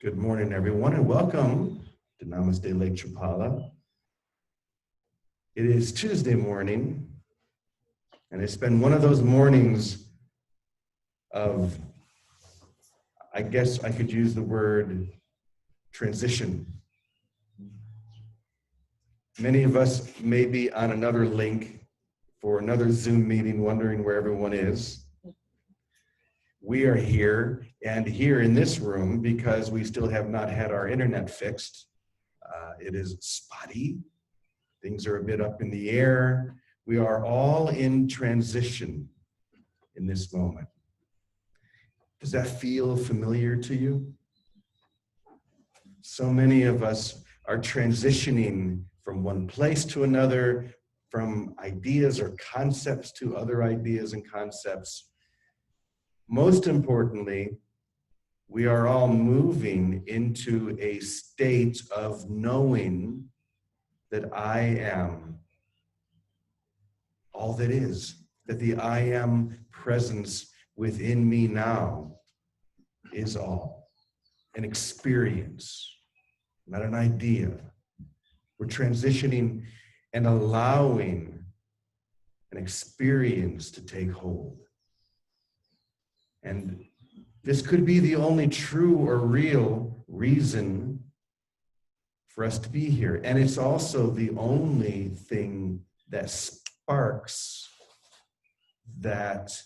Good morning, everyone, and welcome to Namaste Lake Chapala. It is Tuesday morning, and it's been one of those mornings of, I guess I could use the word transition. Many of us may be on another link for another Zoom meeting, wondering where everyone is. We are here and here in this room because we still have not had our internet fixed. It is spotty. Things are a bit up in the air. We are all in transition in this moment. Does that feel familiar to you? So many of us are transitioning from one place to another, from ideas or concepts to other ideas and concepts. Most importantly, we are all moving into a state of knowing that I am all that is, that the I am presence within me now is all, an experience, not an idea. We're transitioning and allowing an experience to take hold. And this could be the only true or real reason for us to be here. And it's also the only thing that sparks that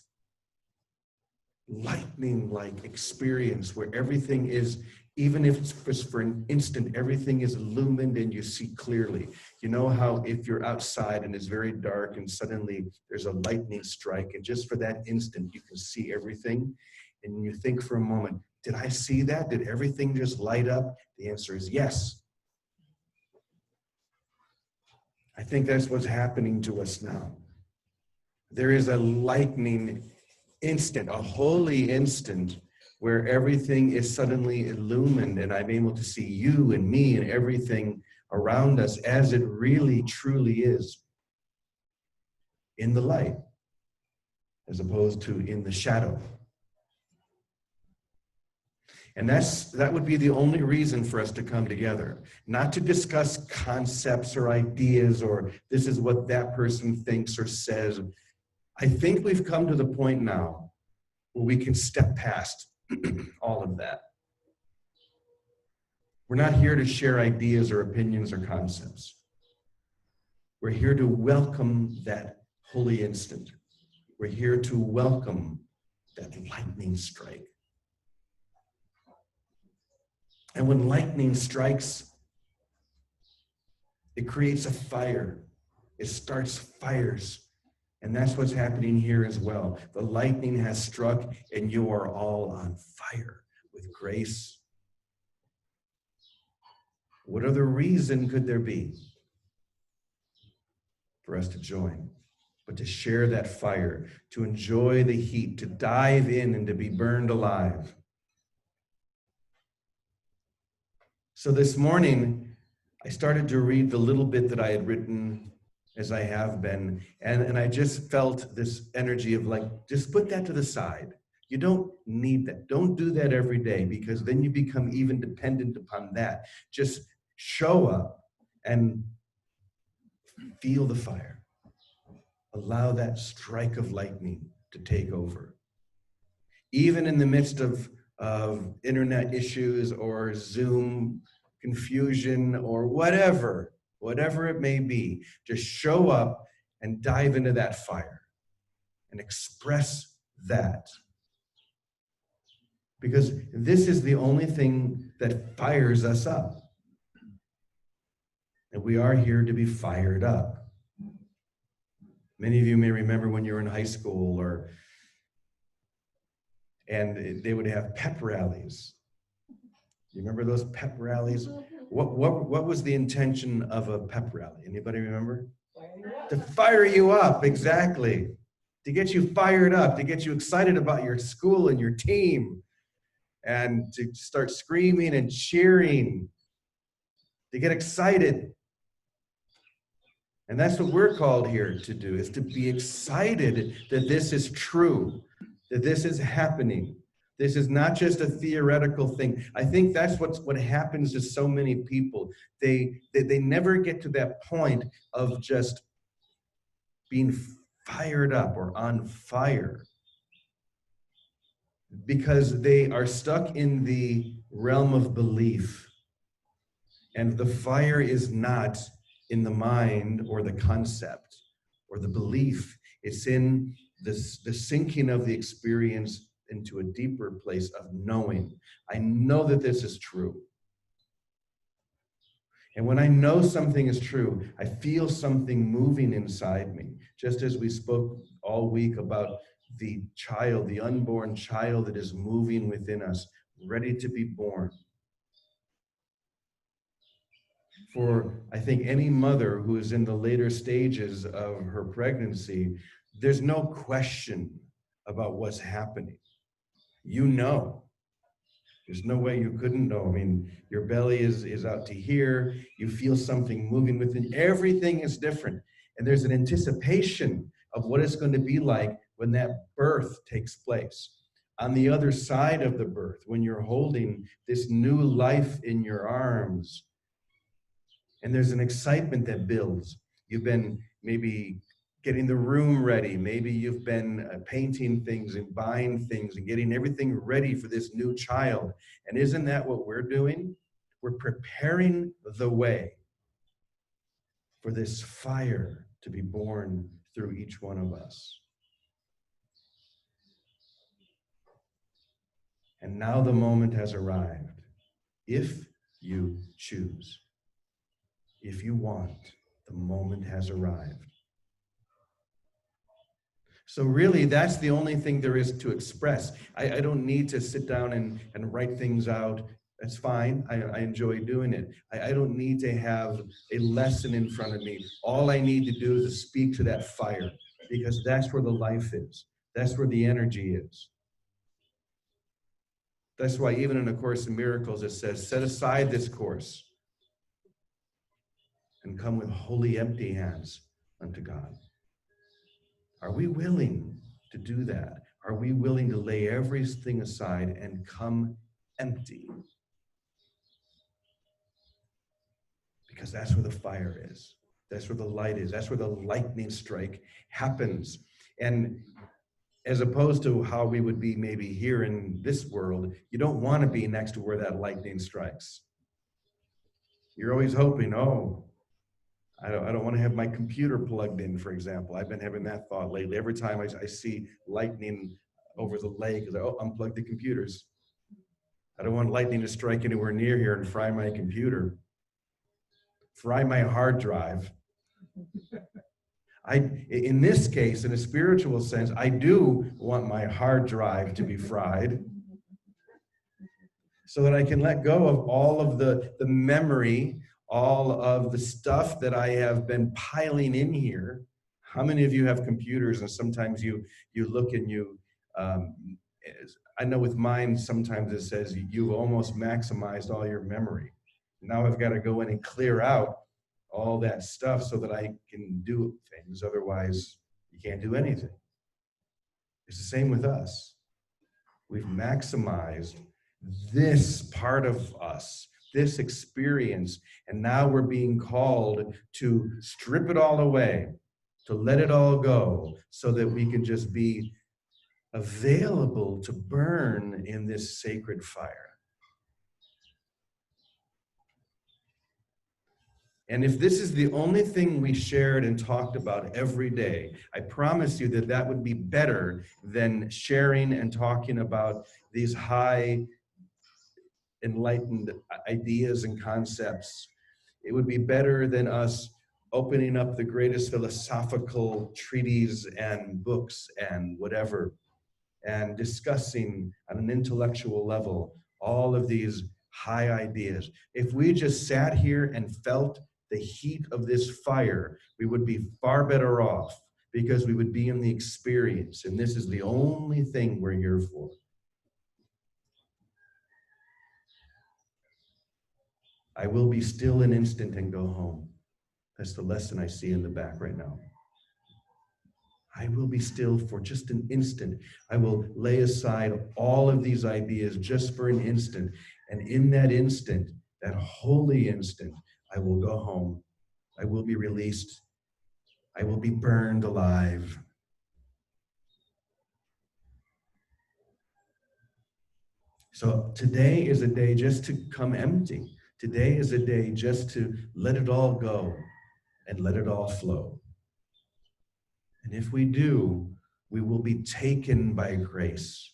lightning-like experience where everything is, even if it's just for an instant, everything is illumined and you see clearly. You know how if you're outside and it's very dark and suddenly there's a lightning strike, and just for that instant you can see everything, and you think for a moment, did I see that? Did everything just light up? The answer is yes. I think that's what's happening to us now. There is a lightning instant, a holy instant, where everything is suddenly illumined and I'm able to see you and me and everything around us as it really truly is, in the light, as opposed to in the shadow. And that would be the only reason for us to come together, not to discuss concepts or ideas or this is what that person thinks or says. I think we've come to the point now where we can step past all of that. We're not here to share ideas or opinions or concepts. We're here to welcome that holy instant. We're here to welcome that lightning strike. And when lightning strikes, it creates a fire. It starts fires. And that's what's happening here as well. The lightning has struck and you are all on fire with grace. What other reason could there be for us to join, but to share that fire, to enjoy the heat, to dive in and to be burned alive? So this morning, I started to read the little bit that I had written as I have been, and I just felt this energy of like, just put that to the side. You don't need that. Don't do that every day, because then you become even dependent upon that. Just show up and feel the fire. Allow that strike of lightning to take over. Even in the midst of internet issues or Zoom confusion or whatever it may be, just show up and dive into that fire and express that. Because this is the only thing that fires us up. And we are here to be fired up. Many of you may remember when you were in high school and they would have pep rallies. You remember those pep rallies? What was the intention of a pep rally? Anybody remember? To fire you up, exactly. To get you fired up, to get you excited about your school and your team, and to start screaming and cheering, to get excited. And that's what we're called here to do, is to be excited that this is true, that this is happening, This is not just a theoretical thing. I think that's what happens to so many people. They never get to that point of just being fired up or on fire because they are stuck in the realm of belief. And the fire is not in the mind or the concept or the belief. It's in the sinking of the experience into a deeper place of knowing. I know that this is true. And when I know something is true, I feel something moving inside me. Just as we spoke all week about the child, the unborn child that is moving within us, ready to be born. For, I think, any mother who is in the later stages of her pregnancy, there's no question about what's happening. You know. There's no way you couldn't know. I mean, your belly is out to here. You feel something moving within. Everything is different. And there's an anticipation of what it's going to be like when that birth takes place. On the other side of the birth, when you're holding this new life in your arms, and there's an excitement that builds. You've been maybe getting the room ready. Maybe you've been painting things and buying things and getting everything ready for this new child. And isn't that what we're doing? We're preparing the way for this fire to be born through each one of us. And now the moment has arrived. If you choose, if you want, the moment has arrived. So really, that's the only thing there is to express. I don't need to sit down and write things out. That's fine. I enjoy doing it. I don't need to have a lesson in front of me. All I need to do is to speak to that fire, because that's where the life is. That's where the energy is. That's why even in A Course in Miracles, it says, set aside this course and come with wholly empty hands unto God. Are we willing to do that? Are we willing to lay everything aside and come empty? Because that's where the fire is. That's where the light is. That's where the lightning strike happens. And as opposed to how we would be maybe here in this world, you don't want to be next to where that lightning strikes. You're always hoping, oh, I don't want to have my computer plugged in, for example. I've been having that thought lately. Every time I see lightning over the lake, I go, oh, unplug the computers. I don't want lightning to strike anywhere near here and fry my computer, fry my hard drive. In this case, in a spiritual sense, I do want my hard drive to be fried so that I can let go of all of the memory, all of the stuff that I have been piling in here. How many of you have computers and sometimes you look and I know with mine, sometimes it says you've almost maximized all your memory. Now I've got to go in and clear out all that stuff so that I can do things. Otherwise, you can't do anything. It's the same with us. We've maximized this part of us, this experience, and now we're being called to strip it all away, to let it all go, so that we can just be available to burn in this sacred fire. And if this is the only thing we shared and talked about every day, I promise you that that would be better than sharing and talking about these high enlightened ideas and concepts. It would be better than us opening up the greatest philosophical treatises and books and whatever, and discussing on an intellectual level all of these high ideas. If we just sat here and felt the heat of this fire, we would be far better off, because we would be in the experience, and this is the only thing we're here for. I will be still an instant and go home. That's the lesson I see in the back right now. I will be still for just an instant. I will lay aside all of these ideas just for an instant. And in that instant, that holy instant, I will go home. I will be released. I will be burned alive. So today is a day just to come empty. Today is a day just to let it all go and let it all flow. And if we do, we will be taken by grace.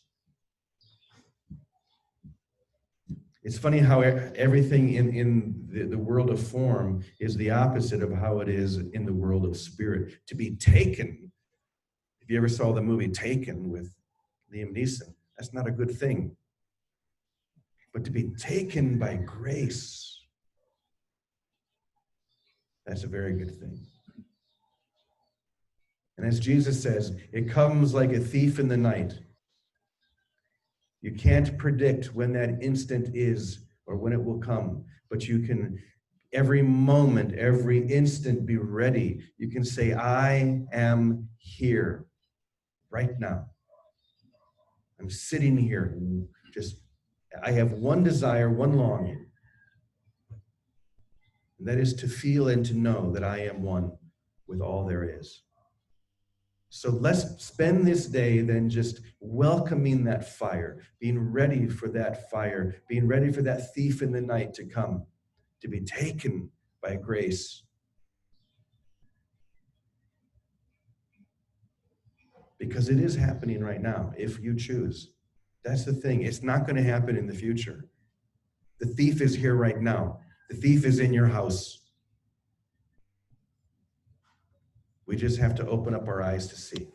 It's funny how everything in the world of form is the opposite of how it is in the world of spirit. To be taken, if you ever saw the movie Taken with Liam Neeson, that's not a good thing. But to be taken by grace, that's a very good thing. And as Jesus says, it comes like a thief in the night. You can't predict when that instant is or when it will come, but you can every moment, every instant be ready. You can say, I am here right now. I'm sitting here. I have one desire, one longing. And that is to feel and to know that I am one with all there is. So let's spend this day then just welcoming that fire, being ready for that fire, being ready for that thief in the night to come, to be taken by grace. Because it is happening right now, if you choose. That's the thing. It's not going to happen in the future. The thief is here right now. The thief is in your house. We just have to open up our eyes to see.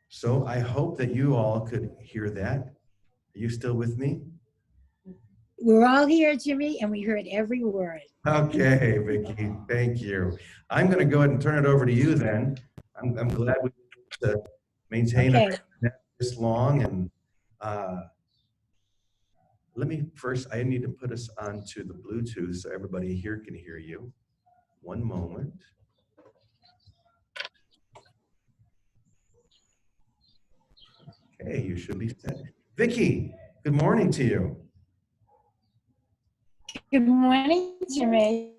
So I hope that you all could hear that. Are you still with me? We're all here, Jimmy, and we heard every word. Okay, Vicki, thank you. I'm going to go ahead and turn it over to you then. I'm glad we could maintain this long. And let me first, I need to put us onto the Bluetooth so everybody here can hear you. One moment. Okay, you should be set. Vicki, good morning to you. Good morning, Jimmy.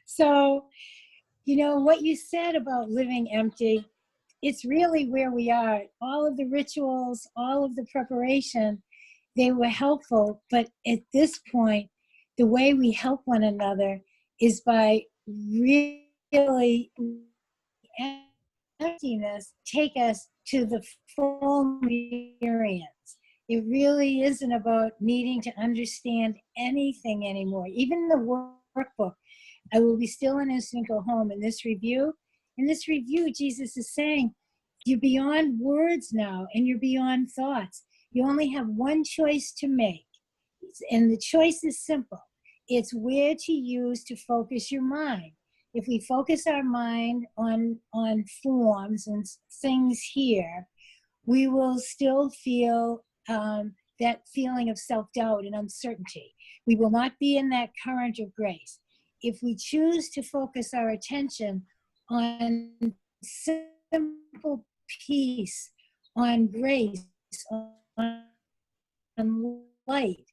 So, you know, what you said about living empty, it's really where we are. All of the rituals, all of the preparation, they were helpful. But at this point, the way we help one another is by really emptiness take us to the full experience. It really isn't about needing to understand anything anymore. Even the workbook, I will be still an instant, go home. In this review, Jesus is saying, you're beyond words now and you're beyond thoughts. You only have one choice to make. And the choice is simple. It's where to use to focus your mind. If we focus our mind on forms and things here, we will still feel that feeling of self-doubt and uncertainty. We will not be in that current of grace. If we choose to focus our attention on simple peace, on grace, on light,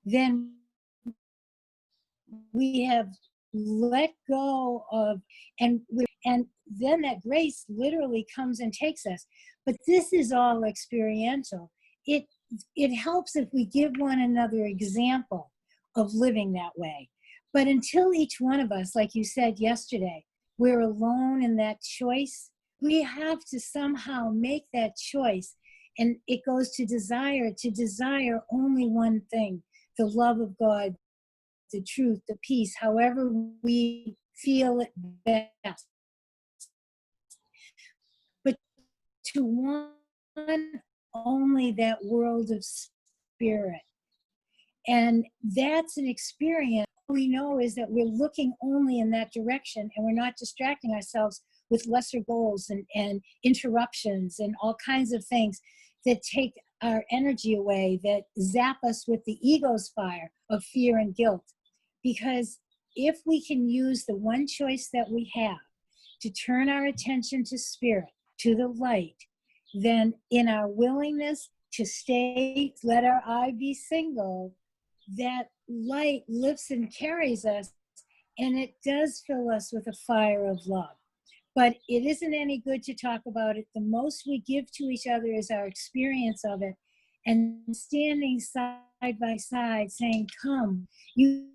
then we have let go of, and then that grace literally comes and takes us. But this is all experiential. It helps if we give one another example of living that way. But until each one of us, like you said yesterday, we're alone in that choice, we have to somehow make that choice. And it goes to desire only one thing, the love of God, the truth, the peace, however we feel it best. But to want only that world of spirit. And that's an experience. All we know is that we're looking only in that direction and we're not distracting ourselves with lesser goals and interruptions and all kinds of things that take our energy away, that zap us with the ego's fire of fear and guilt. Because if we can use the one choice that we have, to turn our attention to spirit, to the light, then in our willingness to stay, let our eye be single, that light lifts and carries us, and it does fill us with a fire of love. But it isn't any good to talk about it. The most we give to each other is our experience of it, and standing side by side saying, come, you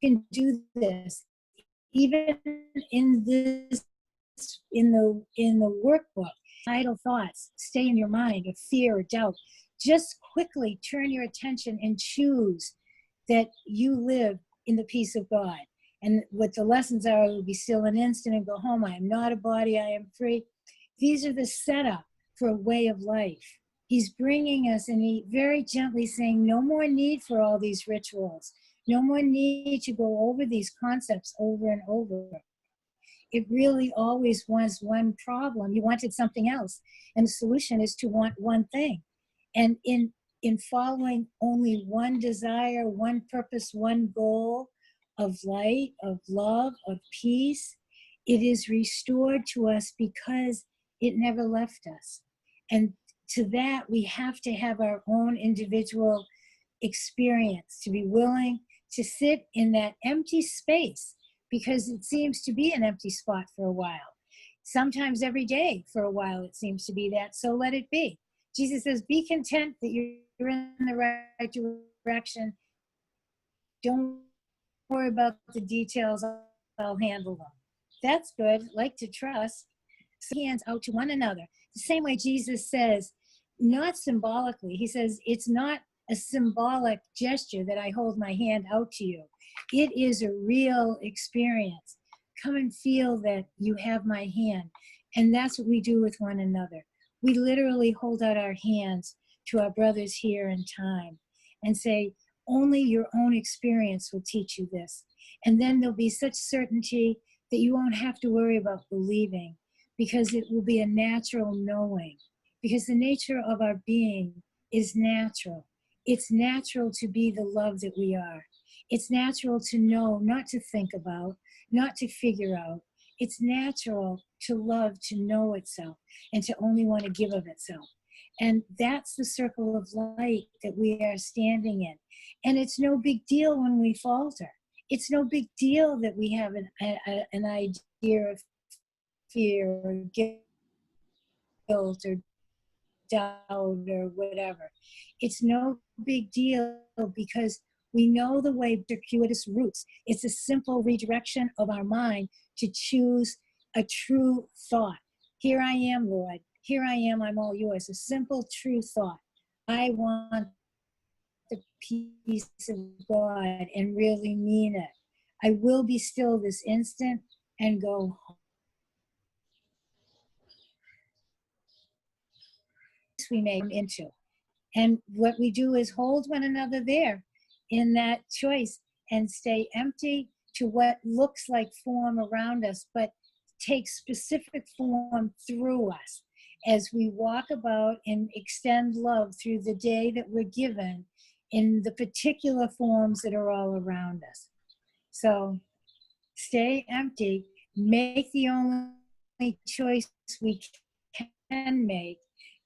can do this. Even in this, in the workbook, idle thoughts stay in your mind of fear or doubt. Just quickly turn your attention and choose that you live in the peace of God. And what the lessons are, I will be still an instant and go home. I am not a body, I am free. These are the setup for a way of life. He's bringing us, and he very gently saying, no more need for all these rituals. No more need to go over these concepts over and over. It really always was one problem. You wanted something else. And the solution is to want one thing. And in following only one desire, one purpose, one goal of light, of love, of peace, it is restored to us because it never left us. And to that, we have to have our own individual experience, to be willing to sit in that empty space, because it seems to be an empty spot for a while. Sometimes every day for a while it seems to be that, so let it be. Jesus says, be content that you're in the right direction. Don't worry about the details, I'll handle them. That's good, like to trust. So hands out to one another. The same way Jesus says, not symbolically, he says, it's not a symbolic gesture that I hold my hand out to you. It is a real experience. Come and feel that you have my hand. And that's what we do with one another. We literally hold out our hands to our brothers here in time and say, only your own experience will teach you this. And then there'll be such certainty that you won't have to worry about believing, because it will be a natural knowing. Because the nature of our being is natural. It's natural to be the love that we are. It's natural to know, not to think about, not to figure out. It's natural to love, to know itself, and to only want to give of itself. And that's the circle of light that we are standing in. And it's no big deal when we falter. It's no big deal that we have an idea of fear or guilt or doubt or whatever. It's no big deal, because we know the way, circuitous routes. It's a simple redirection of our mind to choose a true thought. Here I am, Lord. Here I am, I'm all yours. A simple, true thought. I want the peace of God and really mean it. I will be still this instant and go home. We may come into. And what we do is hold one another there in that choice and stay empty to what looks like form around us, but take specific form through us as we walk about and extend love through the day that we're given in the particular forms that are all around us. So stay empty, make the only choice we can make,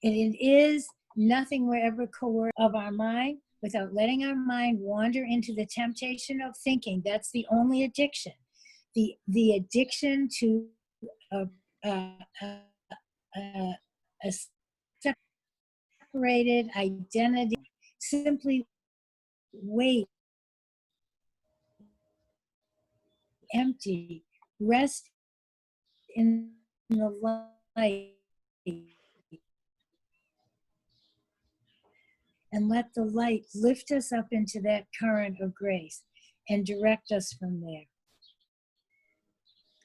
and it is nothing we're ever coerced of our mind without letting our mind wander into the temptation of thinking. That's the only addiction. The addiction to a separated identity. Simply wait, empty, rest in the light, and let the light lift us up into that current of grace and direct us from there.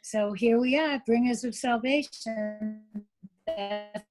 So here we are, bringers of salvation. That's